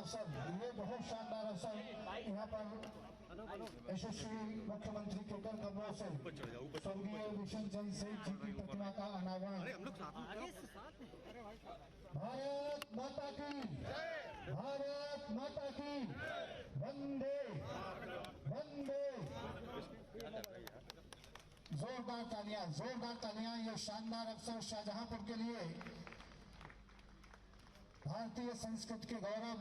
अवसर, ये बहुत शानदार अवसर यहाँ पर यशस्वी मुख्यमंत्री के कर कमरों से स्वर्गीय विशन चंद्र सेठ जी की प्रतिमा का अनावरण। भारत माता की, भारत माता की, वंदे वंदे। जोरदार तालियां, जोरदार तालियां। ये शानदार अवसर शाहजहांपुर के लिए भारतीय संस्कृति के गौरव,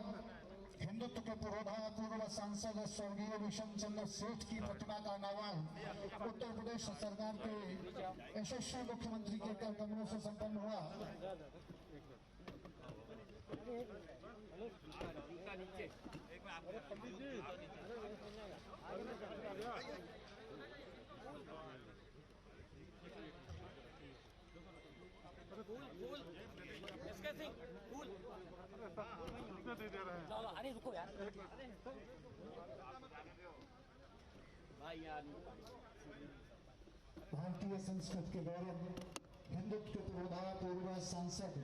हिंदुत्व के पुरोधा पूर्व सांसद स्वर्गीय विशन चंद्र सेठ की प्रतिमा का अनावरण उत्तर प्रदेश सरकार के यशस्वी मुख्यमंत्री के कर कमरों से संपन्न हुआ। अरे रुको यार भारतीय संस्कृति के गौरव, हिंदुत्व के पुरोधा पूर्व सांसद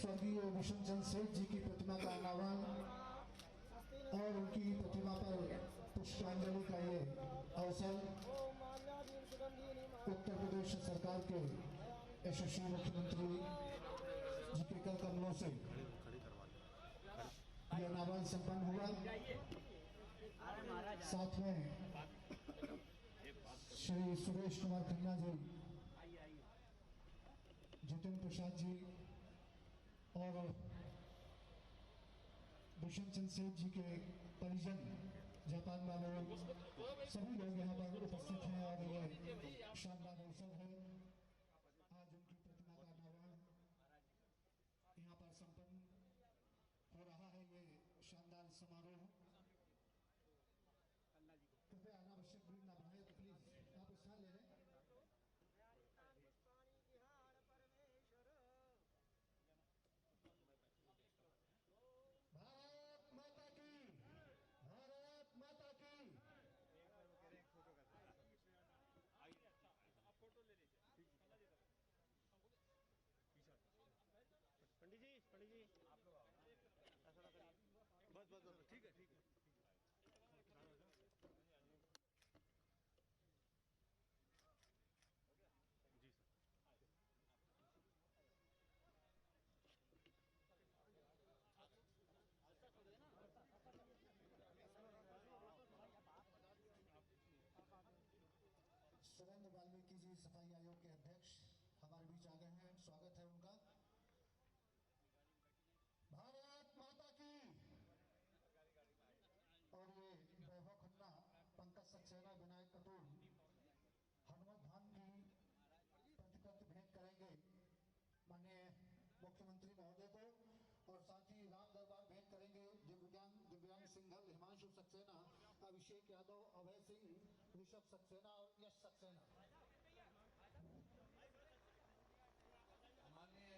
स्वर्गीय विशन चंद्र सेठ जी की प्रतिमा का अनावरण और उनकी प्रतिमा पर पुष्पांजलि का ये अवसर उत्तर प्रदेश सरकार के यशस्वी मुख्यमंत्री जी के कर कमलों से यह अनावरण संपन्न हुआ। साथ में श्री सुरेश कुमार खन्ना जी, जितेंद्र प्रसाद जी और विशन चंद्र सेठ जी के परिजन, जापान वाले सभी लोग यहाँ पर उपस्थित हैं और ये शानदार अवसर है। आज उनकी प्रतिमा का अनावरण यहाँ पर संपन्न हो रहा है। ये शानदार समारोह, कृपया अनावश्यक भीड़ न बढ़ाए तो प्लीज आप स्थान ले लें। भारत माता की, भारत माता की। पंडित जी आप लोग ऐसा ना करिए, बस बस बस ठीक है जी सर। सुरेंद्र वाल्मीकि जी सफाई आयोग के अध्यक्ष हमारे बीच आ गए हैं, स्वागत है उनका। भारत माता की। और ये वैभव खन्ना, पंकज सक्सेना, विनायक कपूर हनुमत धाम की प्रतिकृति भेंट करेंगे माननीय मुख्यमंत्री महोदय को, और साथ ही राम दरबार भेंट करेंगे दिव्यांग सिंघल, हिमांशु सक्सेना, अभिषेक यादव, अभय सिंह, ऋषभ सक्सेना और यश सक्सेना। माननीय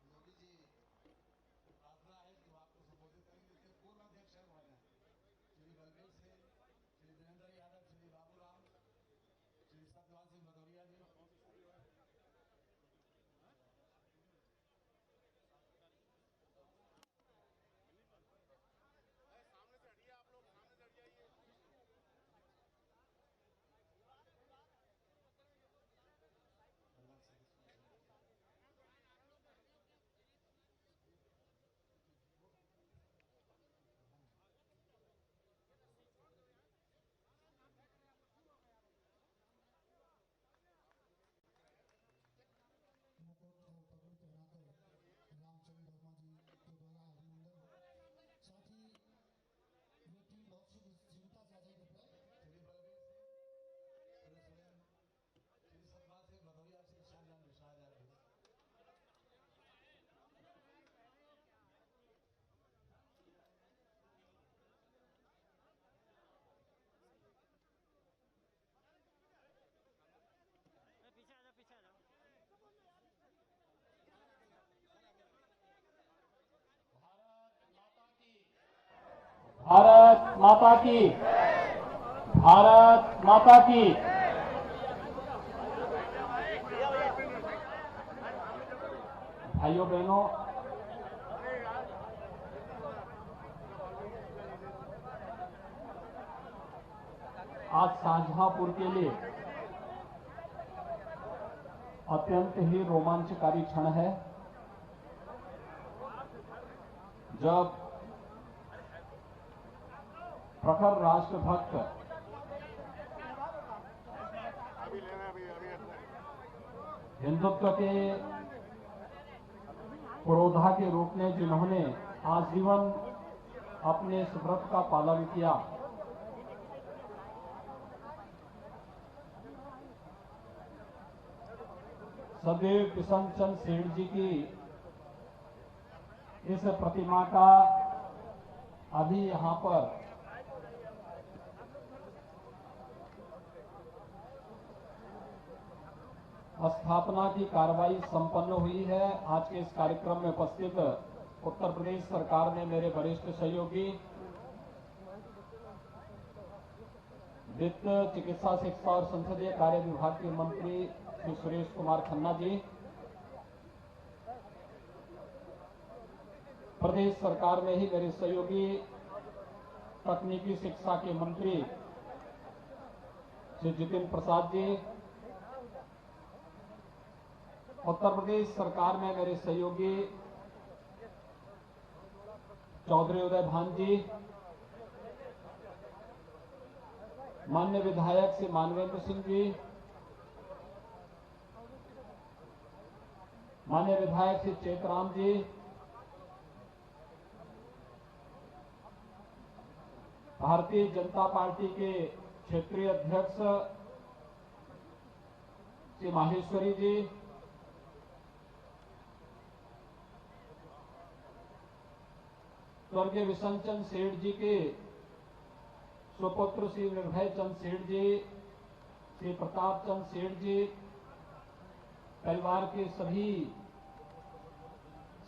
योगी जी प्रार्थना है कि वो आपको संबोधित करेंगे। इसके पूर्व अध्यक्ष है वहाँ श्री बलबीर सिंह, श्री वीरेंद्र यादव, श्री बाबूराम, श्री सत्यवान सिंह भदौरिया जी। सामने से हटिए, आप लोग सामने से हट जाइए। मुकुट और पगड़ी पहनाकर रामचंद्र वर्मा जी के द्वारा अभिनंदन। साथ ही ये टीम बहुत सी शीघ्रता से आ जाएगी। श्री बलबीर सिंह, श्री सुरेंद्र, श्री सत्यवान सिंह भदौरिया, श्री शाहजहां पीछे आ जाओ। भारत माता की, भारत माता की। भाइयों बहनों, आज शाहजहांपुर के लिए अत्यंत ही रोमांचकारी क्षण है, जब प्रखर राष्ट्रभक्त हिंदुत्व के पुरोधा के रूप में जिन्होंने आजीवन अपने इस व्रत का पालन किया, सदैव किशन चंद सेठ जी की इस प्रतिमा का अभी यहां पर स्थापना की कार्रवाई संपन्न हुई है। आज के इस कार्यक्रम में उपस्थित उत्तर प्रदेश सरकार में मेरे वरिष्ठ सहयोगी वित्त, चिकित्सा, शिक्षा और संसदीय कार्य विभाग के मंत्री श्री सुरेश कुमार खन्ना जी, प्रदेश सरकार में ही मेरे सहयोगी तकनीकी शिक्षा के मंत्री श्री जितिन प्रसाद जी, उत्तर प्रदेश सरकार में मेरे सहयोगी चौधरी उदय भान जी, माननीय विधायक श्री मानवेंद्र सिंह जी, माननीय विधायक श्री चेतराम जी, भारतीय जनता पार्टी के क्षेत्रीय अध्यक्ष श्री माहेश्वरी जी, स्वर्गीय विशन चंद सेठ जी के सुपुत्र श्री निर्भय चंद सेठ जी, श्री प्रताप चंद सेठ जी, परिवार के सभी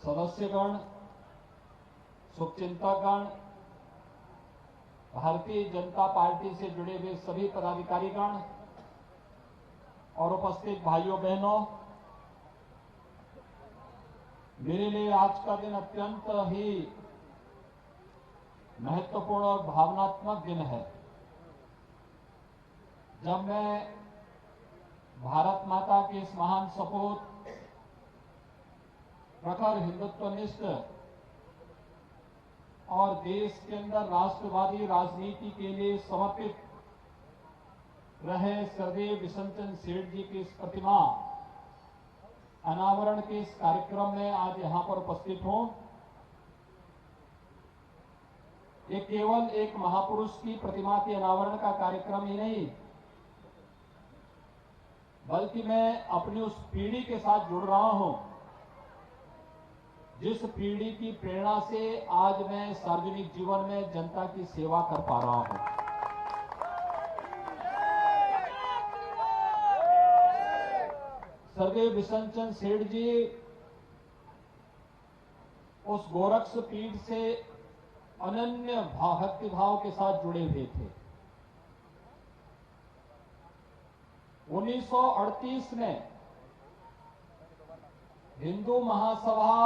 सदस्यगण, शुभचिंतकगण, भारतीय जनता पार्टी से जुड़े हुए सभी पदाधिकारीगण और उपस्थित भाइयों बहनों, मेरे लिए आज का दिन अत्यंत ही महत्वपूर्ण और भावनात्मक दिन है, जब मैं भारत माता के इस महान सपूत, प्रखर हिंदुत्वनिष्ठ और देश के अंदर राष्ट्रवादी राजनीति के लिए समर्पित रहे स्वर्गीय विशन चंद सेठ जी की इस प्रतिमा अनावरण के इस कार्यक्रम में आज यहां पर उपस्थित हूं। ये केवल एक महापुरुष की प्रतिमा के अनावरण का कार्यक्रम ही नहीं, बल्कि मैं अपनी उस पीढ़ी के साथ जुड़ रहा हूं, जिस पीढ़ी की प्रेरणा से आज मैं सार्वजनिक जीवन में जनता की सेवा कर पा रहा हूं। स्वर्गीय विशन चंद सेठ जी उस गोरक्ष पीठ से अनन्य भक्ति भाव के साथ जुड़े हुए थे। 1938 में हिंदू महासभा,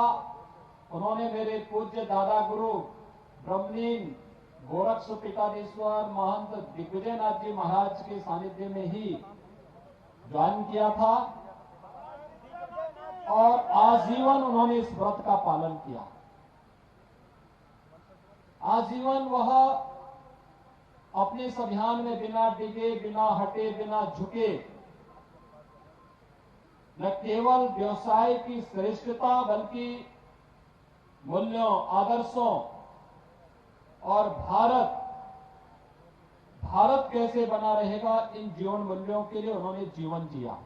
उन्होंने मेरे पूज्य दादा गुरु ब्रह्मलीन गोरक्ष पीठाधीश्वर महंत दिग्विजयनाथ जी महाराज के सानिध्य में ही ज्वाइन किया था और आजीवन उन्होंने इस व्रत का पालन किया। आजीवन वह अपने इस अभियान में बिना डिगे, बिना हटे, बिना झुके न केवल व्यवसाय की श्रेष्ठता बल्कि मूल्यों, आदर्शों और भारत कैसे बना रहेगा, इन जीवन मूल्यों के लिए उन्होंने जीवन जिया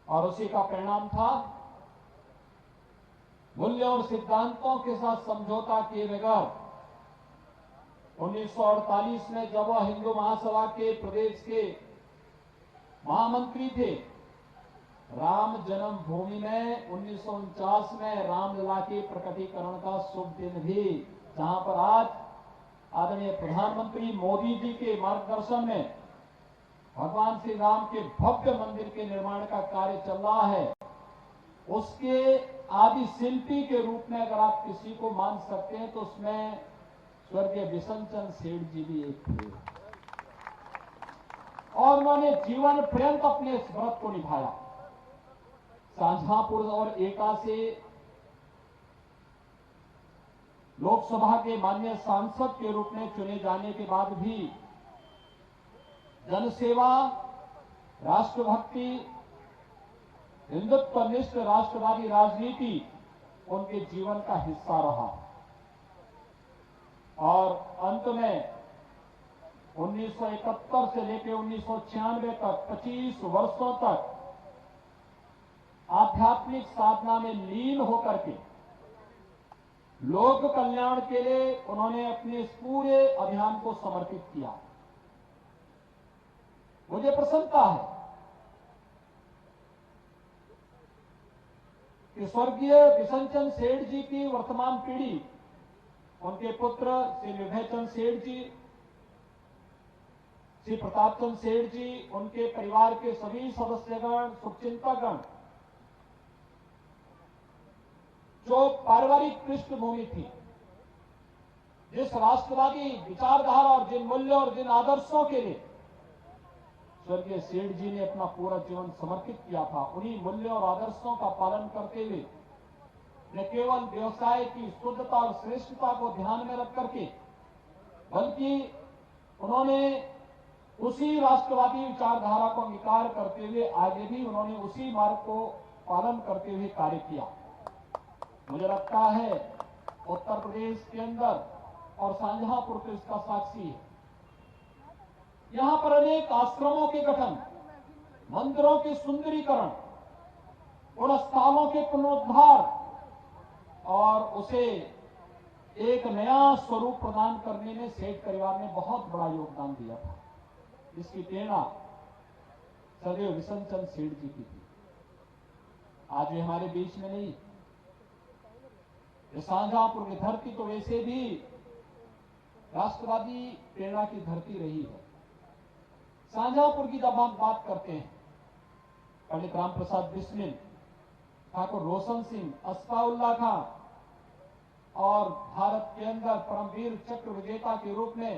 और उसी का परिणाम था मूल्यों और सिद्धांतों के साथ समझौता किए बगैर 1948 में जब वह हिंदू महासभा के प्रदेश के महामंत्री थे, राम जन्मभूमि में 1949 में रामलला के प्रकटीकरण का शुभ दिन भी, जहां पर आज आदरणीय प्रधानमंत्री मोदी जी के मार्गदर्शन में भगवान श्री राम के भव्य मंदिर के निर्माण का कार्य चल रहा है, उसके आदि शिल्पी के रूप में अगर आप किसी को मान सकते हैं तो उसमें स्वर्गीय विशन चंद सेठ जी भी एक थे। और उन्होंने जीवन पर्यंत अपने इस व्रत को निभाया। शाहजहांपुर और एटा से लोकसभा के माननीय सांसद के रूप में चुने जाने के बाद भी जनसेवा, राष्ट्रभक्ति, हिंदुत्वनिष्ठ राष्ट्रवादी राजनीति उनके जीवन का हिस्सा रहा और अंत में 1971 से लेकर 1996 तक 25 वर्षों तक आध्यात्मिक साधना में लीन होकर के लोक कल्याण के लिए उन्होंने अपने इस पूरे अभियान को समर्पित किया। मुझे प्रसन्नता है कि स्वर्गीय बिशन सेठ जी की वर्तमान पीढ़ी, उनके पुत्र श्री विभय चंद सेठ जी, श्री प्रताप चंद सेठ जी, उनके परिवार के सभी सदस्यगण, शुभचिंतकगण, जो पारिवारिक पृष्ठभूमि थी, जिस राष्ट्रवादी विचारधारा और जिन मूल्यों और जिन आदर्शों के लिए स्वर्गीय सेठ जी ने अपना पूरा जीवन समर्पित किया था, उन्हीं मूल्यों और आदर्शों का पालन करते हुए न केवल व्यवसाय की शुद्धता और श्रेष्ठता को ध्यान में रख करके, बल्कि उन्होंने उसी राष्ट्रवादी विचारधारा को अंगीकार करते हुए आगे भी उन्होंने उसी मार्ग को पालन करते हुए कार्य किया। मुझे लगता है उत्तर प्रदेश के अंदर और शाहजहांपुर तो इसका साक्षी है। यहां पर अनेक आश्रमों के गठन, मंदिरों के सुंदरीकरण, उन स्थानों के पुनरुद्धार और उसे एक नया स्वरूप प्रदान करने में सेठ परिवार ने बहुत बड़ा योगदान दिया था। इसकी प्रेरणा सदैव बिशन चंद सेठ जी की थी। आज वे हमारे बीच में नहीं। शाहजहांपुर की धरती तो वैसे भी राष्ट्रवादी प्रेरणा की धरती रही है। शाहजहांपुर की जब हम बात करते हैं, पंडित राम प्रसाद बिस्मिल, ठाकुर रोशन सिंह, अस्फाउल्लाह खां और भारत के अंदर परमवीर चक्र विजेता के रूप में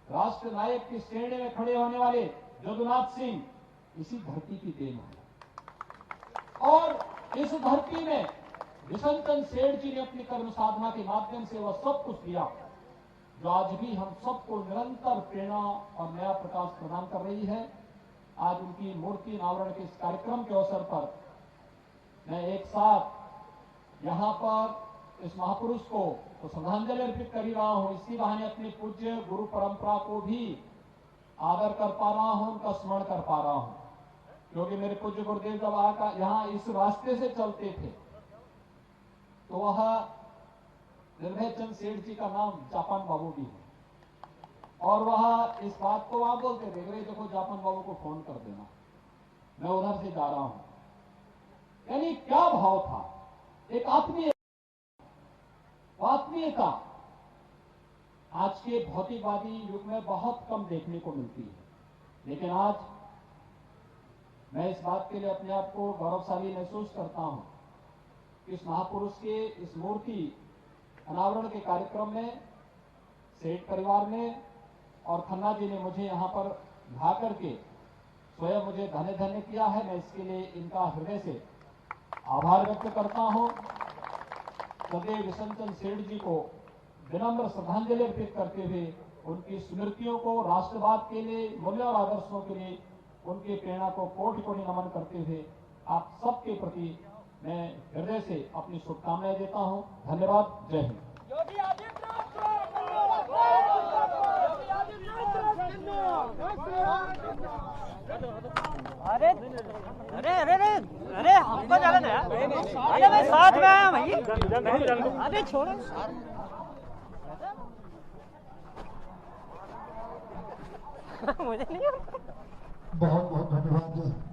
राष्ट्र नायक की श्रेणी में खड़े होने वाले जदुनाथ सिंह इसी धरती की देन है। और इस धरती में बिशन चंद सेठ जी ने अपनी कर्म साधना के माध्यम से वह सब कुछ दिया जो आज भी हम सबको निरंतर प्रेरणा और नया प्रकाश प्रदान कर रही है। आज उनकी मूर्ति अनावरण के इस कार्यक्रम के अवसर पर मैं एक साथ यहां पर इस महापुरुष को तो श्रद्धांजलि अर्पित कर ही रहा हूं, इसी बहाने अपनी पूज्य गुरु परंपरा को भी आदर कर पा रहा हूं, उनका स्मरण कर पा रहा हूं। क्योंकि मेरे पूज्य गुरुदेव जब आकर यहां इस रास्ते से चलते थे तो वह विभय चंद सेठ जी का नाम जापान बाबू भी है और वह इस बात को वहां बोलते थे, अरे देखो जापान बाबू को फोन कर देना, मैं उधर से जा रहा हूं। यानी क्या भाव था, एक आत्मीयता आज के भौतिकवादी युग में बहुत कम देखने को मिलती है। लेकिन आज मैं इस बात के लिए अपने आप को गौरवशाली महसूस करता हूं कि इस महापुरुष के इस मूर्ति अनावरण के कार्यक्रम में सेठ परिवार ने और खन्ना जी ने मुझे यहां पर ला करके स्वयं मुझे धन्य किया है। मैं इसके लिए इनका हृदय से आभार व्यक्त करता हूं। सदैव बिशन चंद सेठ जी को विनम्र श्रद्धांजलि अर्पित करते हुए उनकी स्मृतियों को, राष्ट्रवाद के लिए, मूल्य और आदर्शों के लिए उनकी प्रेरणा को कोटि-कोटि नमन करते हुए आप सबके प्रति मैं हृदय से अपनी शुभकामनाएं देता हूं। धन्यवाद। जय हिंद। अरे अरे अरे अरे अरे हमको जाने दे। अरे मैं साथ में आया भाई। अरे छोड़ो। बहुत बहुत धन्यवाद।